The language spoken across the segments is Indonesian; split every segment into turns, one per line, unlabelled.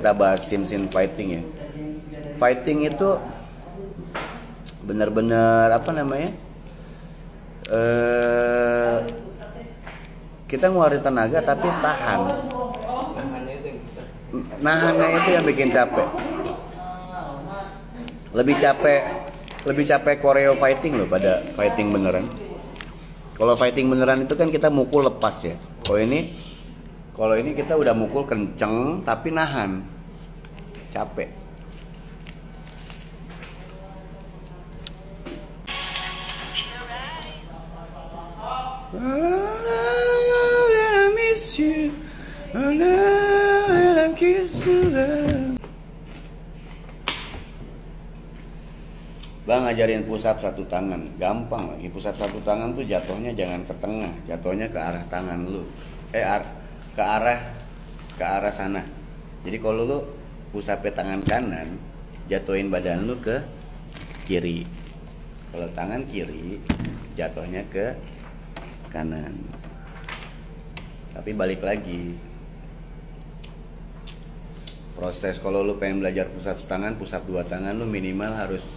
Kita bahas scene fighting ya. Fighting itu benar-benar apa namanya? Kita ngeluarin tenaga tapi tahan. Nahannya itu yang bikin capek. Lebih capek koreo fighting loh pada fighting beneran. Kalau fighting beneran itu kan kita mukul lepas ya. Kalau ini kita udah mukul kenceng tapi nahan. Capek. I miss you. Bang ngajarin push up satu tangan, gampang lagi. Push up satu tangan tuh jatuhnya jangan ke tengah, jatuhnya ke arah tangan lu. Ke arah sana. Jadi kalau lu push up tangan kanan, jatuhin badan lu ke kiri. Kalau tangan kiri, jatuhnya ke kanan. Tapi balik lagi. Proses kalau lu pengen belajar push up setangan, push up dua tangan, lu minimal harus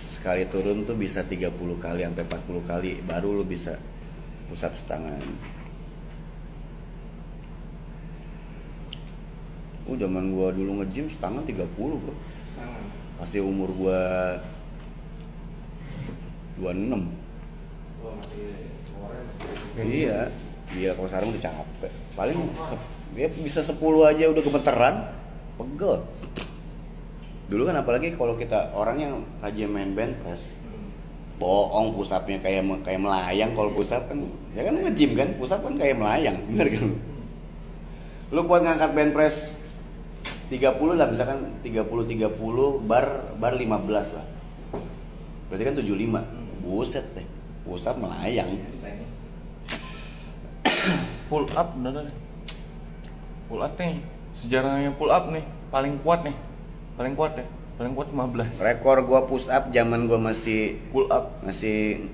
sekali turun tuh bisa 30 kali sampai 40 kali baru lu bisa push up setangan. Zaman gua dulu nge-gym setangan 30 bro. Pasti umur gua 26. Iya, kalau sekarang udah capek. Paling ya bisa 10 aja udah gemeteran, pegel. Dulu kan apalagi kalau kita orang yang rajin main bench press, bohong push up-nya kayak melayang. Kalau push up kan, ya kan nge-gym kan, push up kan kayak melayang, bener kan? Lu kuat ngangkat bench press 30 lah, misalkan 30 bar 15 lah. Berarti kan 75. Buset deh, push up melayang.
Pull up bener. Pull up nih, sejarahnya pull up nih, paling kuat 15.
Rekor gua push up zaman gua masih
Pull up
masih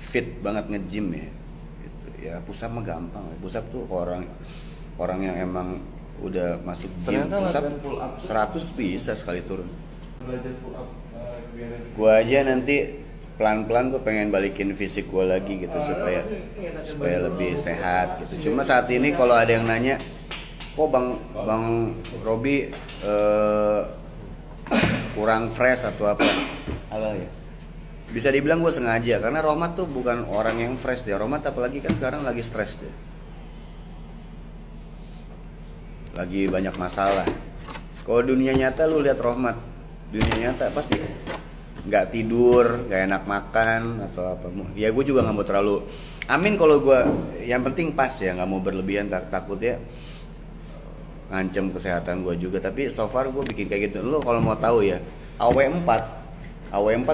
fit banget nge-gym ya. Gitu. Ya push up mah gampang. Push up tuh orang yang emang udah masuk gym, push up 100 bisa sekali turun.
Belajar pull up
Gua aja nanti pelan-pelan gue pengen balikin fisik gue lagi gitu supaya lebih sehat gitu. Cuma saat ini kalau ada yang nanya, kok bang Robi kurang fresh atau apa? Halo ya. Bisa dibilang gue sengaja karena Rohmat tuh bukan orang yang fresh deh. Rohmat apalagi kan sekarang lagi stres deh. Lagi banyak masalah. Kalau dunia nyata lu lihat Rohmat, dunia nyata pasti nggak tidur, nggak enak makan atau apa. Ya gue juga nggak mau terlalu. Amin kalau gue, yang penting pas ya, nggak mau berlebihan, takutnya ngancem kesehatan gue juga. Tapi so far gue bikin kayak gitu. Lo kalau mau tahu ya, AW4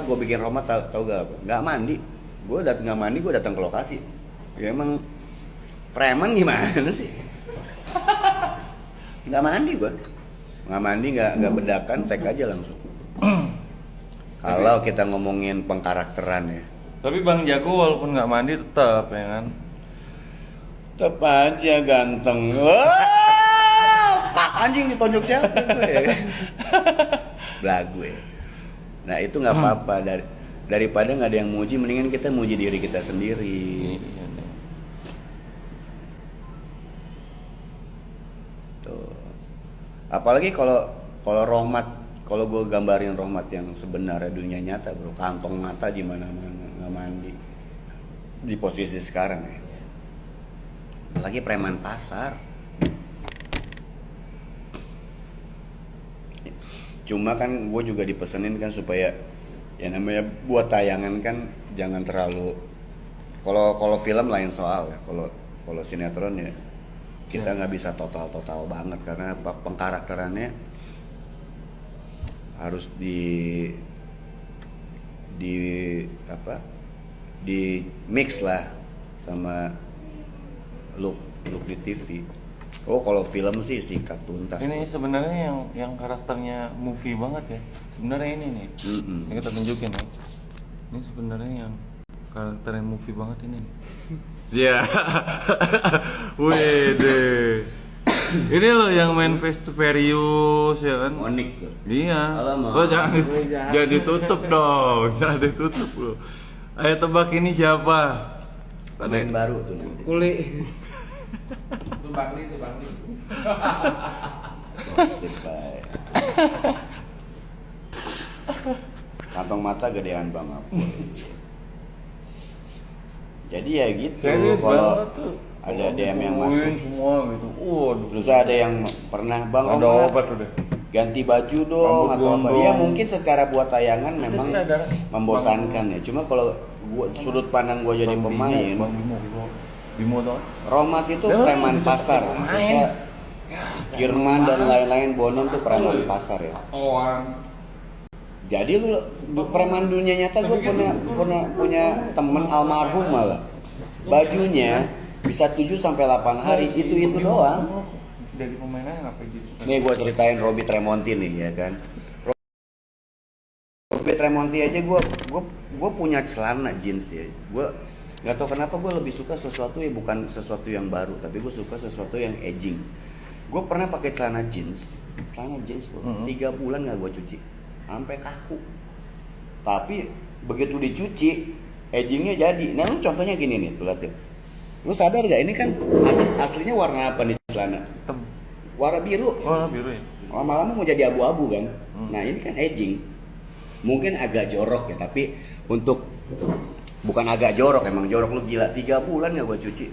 gue bikin Rohmat tahu gak apa? Nggak mandi. Gue datang ke lokasi. Ya emang preman gimana sih? Nggak mandi gue. Nggak bedakan, tek aja langsung. Kalau kita ngomongin pengkarakteran ya.
Tapi Bang Jago walaupun nggak mandi tetap ya kan.
Tetap aja ganteng. Wah, pak anjing ditonjok siapa gue? Belagu ya. Nah itu nggak apa-apa, daripada nggak ada yang muji, mendingan kita muji diri kita sendiri. Tuh. Apalagi kalau Rohmat. Kalau gue gambarin Rohmat yang sebenarnya dunia nyata bro, kantong mata di mana-mana, nggak mandi. Di posisi sekarang ya. Apalagi preman pasar. Cuma kan gue juga dipesenin kan supaya ya namanya buat tayangan kan jangan terlalu. Kalau film lain soal ya. Kalau sinetron ya kita nggak bisa total banget karena pengkarakterannya harus di mix lah sama look di TV. Oh kalau film sih sikat tuntas.
Ini sebenarnya yang karakternya movie banget ya. Sebenarnya ini nih. Ini kita tunjukin nih. Ini sebenarnya yang karakternya movie banget ini.
Iya. Wih deh.
Ini loh yang main Fast to Furious ya kan?
Monik tuh.
Iya.
Alamak.
Lo jangan ditutup dong, jangan ditutup lo. Ayo tebak ini siapa?
Pemain baru tuh nanti.
Kuli.
Itu Bangli.
Gosip baik. Kantong mata gedean Bang Apul. Jadi ya gitu,
Serius
kalau
banget tuh.
ada DM yang
Kumpulin
masuk,
semua gitu. Waduh.
terus ada yang pernah Bang
Ada
Romat
obat udah.
ganti baju dong
Rambut
atau apa.
gondrong.
Ya mungkin secara buat tayangan memang
sih ada.
membosankan ya. Cuma kalau sudut pandang gua jadi
Bang
pemain,
Bimo tuh.
Romat itu
Ya,
preman
bisa
pasar.
pakai pemain.
Bisa Kirman dan lain-lain Bonon tuh preman pasar ya. Jadi lu preman dunia nyata gue punya temen almarhum malah. Bajunya bisa 7 sampai 8 hari itu doang.
Dari pemainnya ngapain gitu?
Nih gue ceritain Robby Tremonti nih ya kan. Robby Tremonti aja gue punya celana jeans ya. Gue nggak tahu kenapa gue lebih suka sesuatu ya, bukan sesuatu yang baru, tapi gue suka sesuatu yang aging. Gue pernah pakai celana jeans bro. 3 bulan nggak gue cuci, sampai kaku. Tapi begitu dicuci, agingnya jadi. Nah lu contohnya gini nih, tuh lihat ya. Lu sadar gak ini kan aslinya warna apa nih celana?
Hitam.
Warna biru.
Oh, biru ya.
Lama-lama mau jadi abu-abu kan. Nah ini kan aging. Mungkin agak jorok ya, tapi untuk bukan agak jorok, emang jorok lu gila. 3 bulan gak gue cuci.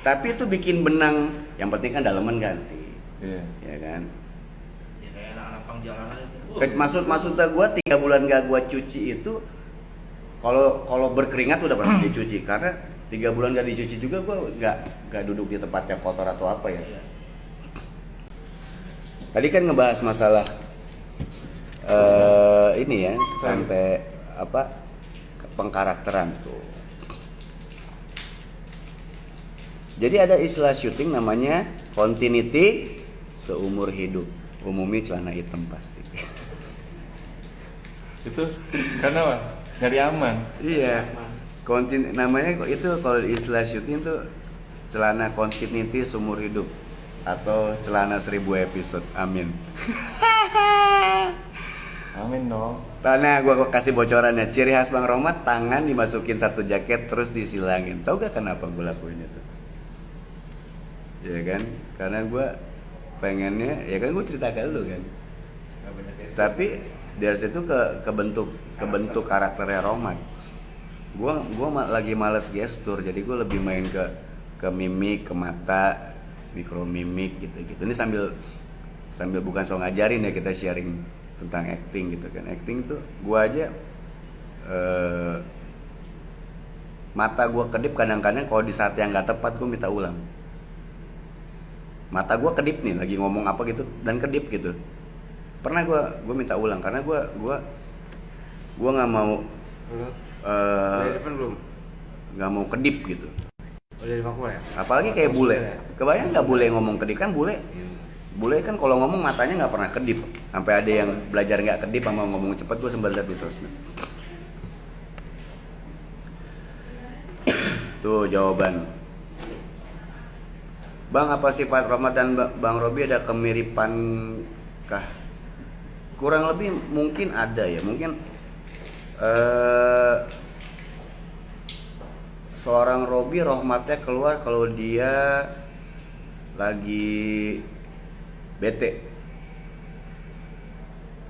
Tapi itu bikin benang. Yang penting kan daleman ganti.
Iya.
Ya kan.
Ya kayak anak-anak pang jalanan itu.
Maksudnya gue 3 bulan gak gue cuci itu, kalau berkeringat udah pasti dicuci. Karena 3 bulan gak dicuci juga gue gak duduk di tempat yang kotor atau apa ya. Tadi kan ngebahas masalah ini ya, sampai apa, pengkarakteran tuh. Jadi ada istilah syuting namanya continuity seumur hidup. Umumnya celana hitam pasti.
Itu karena apa? Nyari aman.
Iya. Namanya itu kalau istilah syuting tuh celana continuity seumur hidup atau celana 1000 episode. Amin.
Amin dong.
Nah, gua kasih bocoran ya. Ciri khas Bang Romat, tangan dimasukin satu jaket terus disilangin. Tahu gak kenapa gue lakuin itu? Ya kan? Karena gue pengennya, ya kan gue cerita ke lu kan. Tapi dari situ kebentuk karakternya Romat. Gue lagi males gestur, jadi gue lebih main ke mimik, ke mata, mikro mimik gitu. Ini sambil bukan so ngajarin ya, kita sharing tentang acting gitu kan. Acting tuh gue aja mata gue kedip kadang-kadang kalau di saat yang nggak tepat gue minta ulang. Mata gue kedip nih lagi ngomong apa gitu dan kedip gitu. Pernah gue minta ulang karena gue nggak mau nggak mau kedip gitu.
Udah dipakai ya?
Apalagi kayak bule. Kebayang nggak bule ngomong kedip kan bule? Bule kan kalau ngomong matanya nggak pernah kedip. Sampai ada yang belajar nggak kedip sama ngomong cepet, gue sempat lihat di sosmed. Tuh jawaban. Bang, apa sifat Romat dan Bang Robby ada kemiripan kah? Kurang lebih mungkin ada ya. Mungkin seorang Robby rahmatnya keluar kalau dia lagi bete.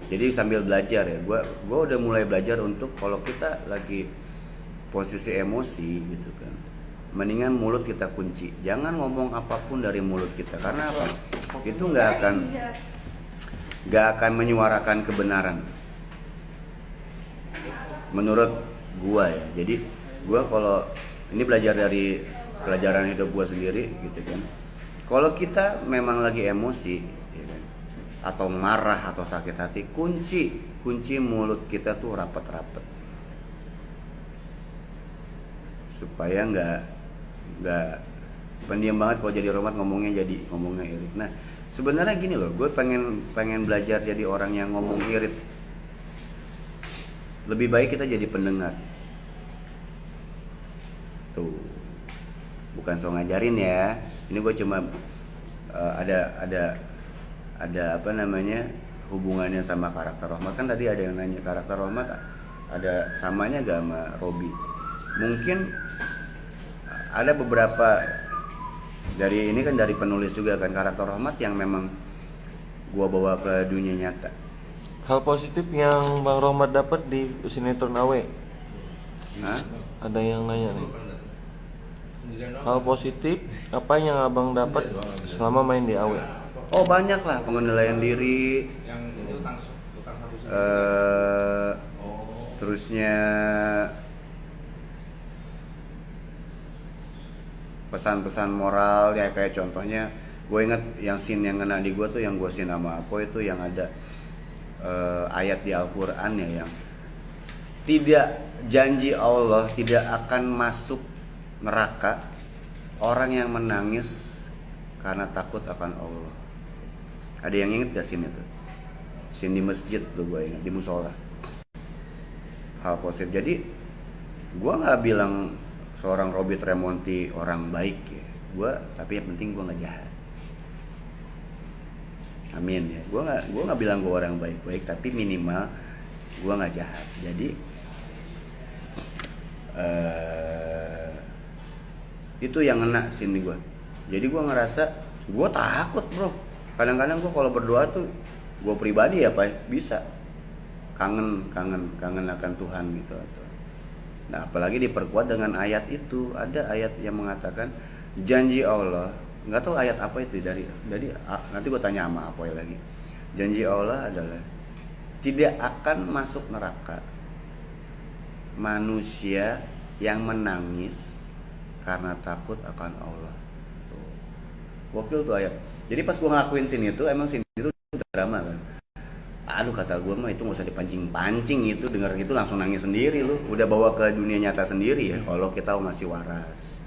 Jadi sambil belajar ya, gue udah mulai belajar untuk kalau kita lagi posisi emosi gitu kan, mendingan mulut kita kunci, jangan ngomong apapun dari mulut kita. Karena apa? Itu nggak akan menyuarakan kebenaran menurut gua ya. Jadi gua kalau ini belajar dari pelajaran hidup gua sendiri gitu kan, kalau kita memang lagi emosi ya kan, atau marah atau sakit hati, kunci mulut kita tuh rapat-rapat supaya nggak pendiam banget. Kalau jadi Romat ngomongnya irit. Nah sebenarnya gini loh, gue pengen belajar jadi orang yang ngomong irit. Lebih baik kita jadi pendengar tuh. bukan so ngajarin ya. Ini gue cuma ada apa namanya hubungannya sama karakter Rohmat. Kan tadi ada yang nanya karakter Rohmat ada samanya gak sama Robi? Mungkin ada beberapa dari ini kan dari penulis juga kan, karakter Rohmat yang memang gua bawa ke dunia nyata.
Hal positif yang Bang Rohmat dapat di sinetron Awe.
Hah?
Ada yang nanya nih.
Sendirian doang.
Hal positif apa yang Abang dapat selama main di Awe?
Oh banyak lah, pengendalian diri,
Yang itu utang satu sendiri.
terusnya pesan-pesan moral ya, kayak contohnya gue inget yang scene yang kena di gue tuh, yang gue scene sama Apo itu yang ada ayat di Al-Quran ya, yang tidak janji Allah tidak akan masuk neraka orang yang menangis karena takut akan Allah. Ada yang inget gak scene itu? Scene di masjid tuh gue inget, di musola. Hal positif. Jadi gue nggak bilang seorang Robby Tremonti orang baik ya, tapi yang penting gue nggak jahat. Amin ya. Gue nggak bilang gue orang baik-baik, tapi minimal gue nggak jahat. Jadi itu yang ngena sini gue. Jadi gue ngerasa gue takut bro. Kadang-kadang gue kalau berdoa tuh, gue pribadi ya Pak, bisa kangen akan Tuhan gitu. Nah apalagi diperkuat dengan ayat itu. Ada ayat yang mengatakan janji Allah, nggak tahu ayat apa itu, dari nanti gue tanya sama Apoy lagi. Janji Allah adalah tidak akan masuk neraka manusia yang menangis karena takut akan Allah. Tuh. Gokil tuh ayat. Jadi pas gue ngelakuin scene itu, emang scene itu drama kan. Aduh kata gue mah itu nggak usah dipancing-pancing, itu denger gitu langsung nangis sendiri lu. Udah bawa ke dunia nyata sendiri ya kalau kita masih waras.